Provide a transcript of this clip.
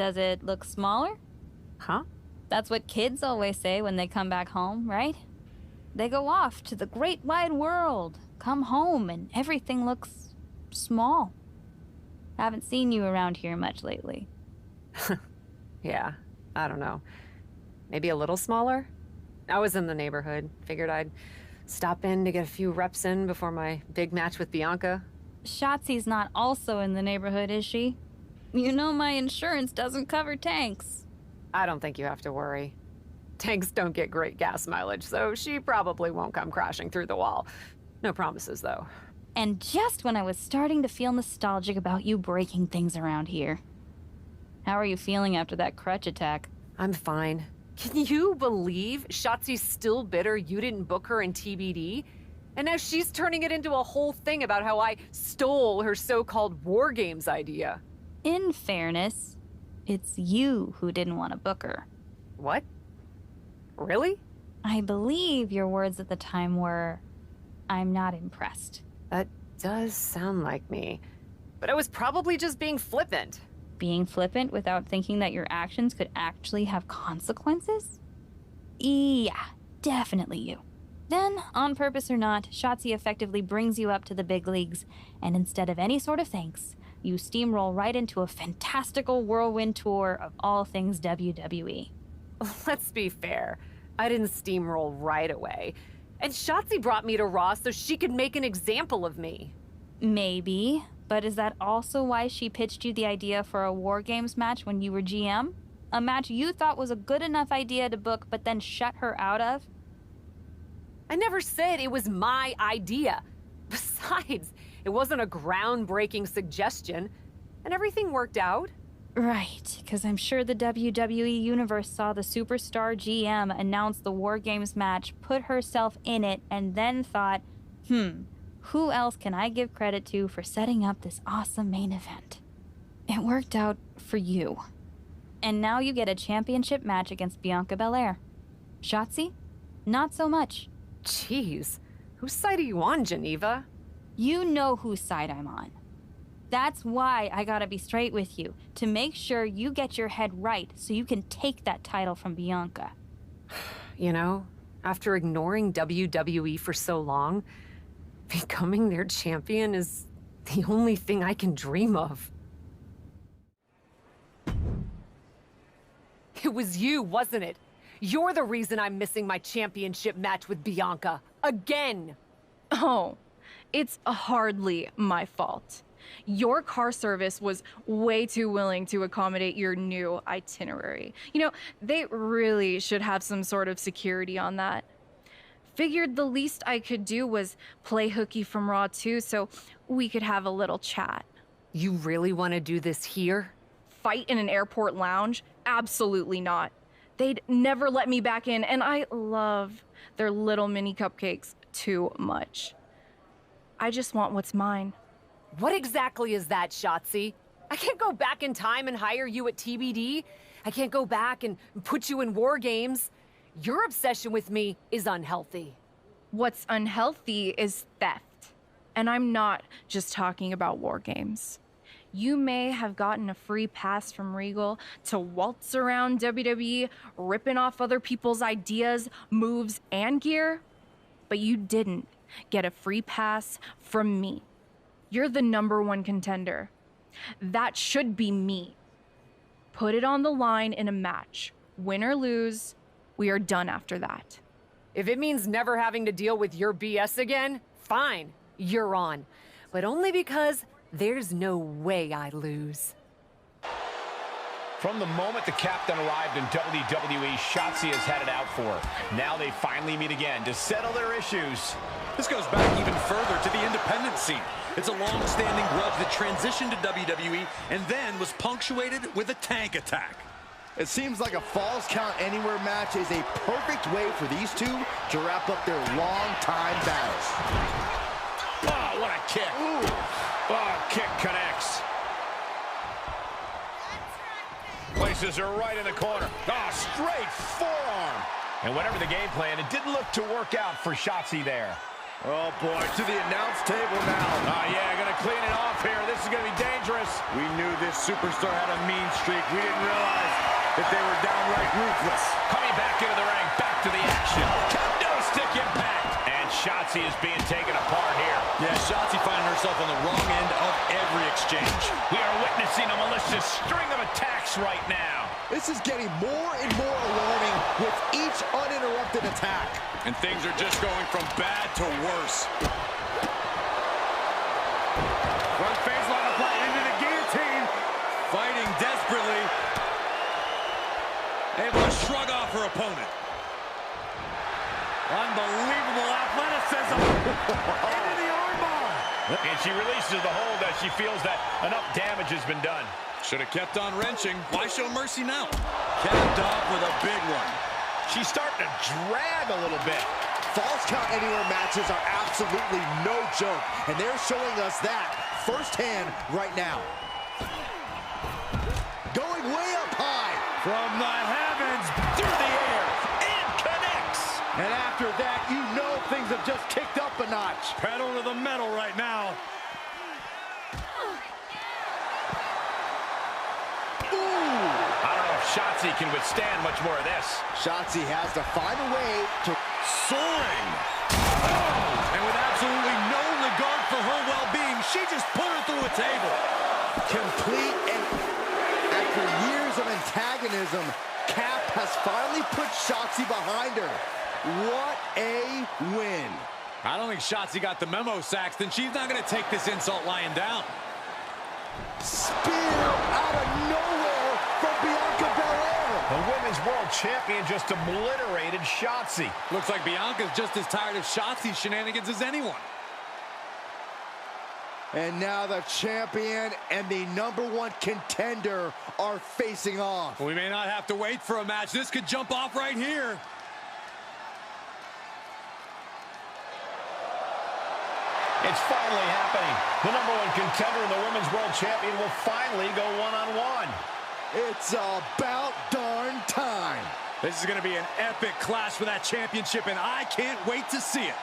Does it look smaller? Huh? That's what kids always say when they come back home, right? They go off to the great wide world, come home, and everything looks small. Haven't seen you around here much lately. Yeah, I don't know. Maybe a little smaller? I was in the neighborhood. Figured I'd stop in to get a few reps in before my big match with Bianca. Shotzi's not also in the neighborhood, is she? You know my insurance doesn't cover tanks. I don't think you have to worry. Tanks don't get great gas mileage, so she probably won't come crashing through the wall. No promises, though. And just when I was starting to feel nostalgic about you breaking things around here. How are you feeling after that crutch attack? I'm fine. Can you believe Shotzi's still bitter you didn't book her in TBD? And now she's turning it into a whole thing about how I stole her so-called War Games idea. In fairness, it's you who didn't want to book her. What? Really? I believe your words at the time were, "I'm not impressed." That does sound like me. But I was probably just being flippant. Being flippant without thinking that your actions could actually have consequences? Yeah, definitely you. Then, on purpose or not, Shotzi effectively brings you up to the big leagues, and instead of any sort of thanks, you steamroll right into a fantastical whirlwind tour of all things WWE. Let's be fair. I didn't steamroll right away. And Shotzi brought me to Raw so she could make an example of me. Maybe, but is that also why she pitched you the idea for a War Games match when you were GM? A match you thought was a good enough idea to book but then shut her out of? I never said it was my idea. Besides, it wasn't a groundbreaking suggestion, and everything worked out. Right, because I'm sure the WWE Universe saw the superstar GM announce the War Games match, put herself in it, and then thought, who else can I give credit to for setting up this awesome main event? It worked out for you. And now you get a championship match against Bianca Belair. Shotzi? Not so much. Jeez, whose side are you on, Geneva? You know whose side I'm on. That's why I gotta be straight with you, to make sure you get your head right so you can take that title from Bianca. You know, after ignoring WWE for so long, becoming their champion is the only thing I can dream of. It was you, wasn't it? You're the reason I'm missing my championship match with Bianca. Again! Oh, it's hardly my fault. Your car service was way too willing to accommodate your new itinerary. You know, they really should have some sort of security on that. Figured the least I could do was play hooky from Raw 2 so we could have a little chat. You really want to do this here? Fight in an airport lounge? Absolutely not. They'd never let me back in, and I love their little mini cupcakes too much. I just want what's mine. What exactly is that, Shotzi? I can't go back in time and hire you at TBD. I can't go back and put you in War Games. Your obsession with me is unhealthy. What's unhealthy is theft. And I'm not just talking about War Games. You may have gotten a free pass from Regal to waltz around WWE, ripping off other people's ideas, moves, and gear, but you didn't get a free pass from me. You're the #1 contender. That should be me. Put it on the line in a match. Win or lose, we are done after that. If it means never having to deal with your BS again, fine, you're on. But only because there's no way I lose. From the moment the captain arrived in WWE, Shotzi has had it out for her. Now they finally meet again to settle their issues. This goes back even further to the independent scene. It's a long-standing grudge that transitioned to WWE and then was punctuated with a tank attack. It seems like a Falls Count Anywhere match is a perfect way for these two to wrap up their long-time battles. Oh, what a kick. Ooh. Oh, kick connects. Places her right in the corner. Oh, straight forearm. And whatever the game plan, it didn't look to work out for Shotzi there. Oh, boy, to the announce table now. Oh, yeah, gonna clean it off here. This is gonna be dangerous. We knew this superstar had a mean streak. We didn't realize that they were downright ruthless. Coming back into the ring, back to the action. Kendo stick impact. And Shotzi is being taken apart here. Yeah, Shotzi finding herself on the wrong end of every exchange. We are witnessing a malicious string of attacks right now. This is getting more and more alarming with each uninterrupted attack. And things are just going from bad to worse. Front face lock applied into the guillotine. Fighting desperately. Able to shrug off her opponent. Unbelievable athleticism. Into the armbar. And she releases the hold as she feels that enough damage has been done. Should have kept on wrenching. Why show mercy now? Capped off with a big one. She's starting to drag a little bit. Falls count anywhere matches are absolutely no joke, and they're showing us that firsthand right now. Going way up high. From the heavens, through the air, And connects. And after that, you know things have just kicked up a notch. pedal to the metal right now. I don't know if Shotzi can withstand much more of this. Shotzi has to find a way to Soaring. Oh, and with absolutely no regard for her well-being, she just put her through a table. complete, and after years of antagonism, Cap has finally put Shotzi behind her. What a win. I don't think Shotzi got the memo, Saxton. She's not going to take this insult lying down. Spear out of nowhere from Bianca Belair. The Women's World Champion just obliterated Shotzi. Looks like Bianca's just as tired of Shotzi's shenanigans as anyone. And now the champion and the #1 contender are facing off. We may not have to wait for a match. This could jump off right here. It's finally happening. The #1 contender and the Women's World Champion will finally go one-on-one. It's about darn time. This is going to be an epic clash for that championship, and I can't wait to see it.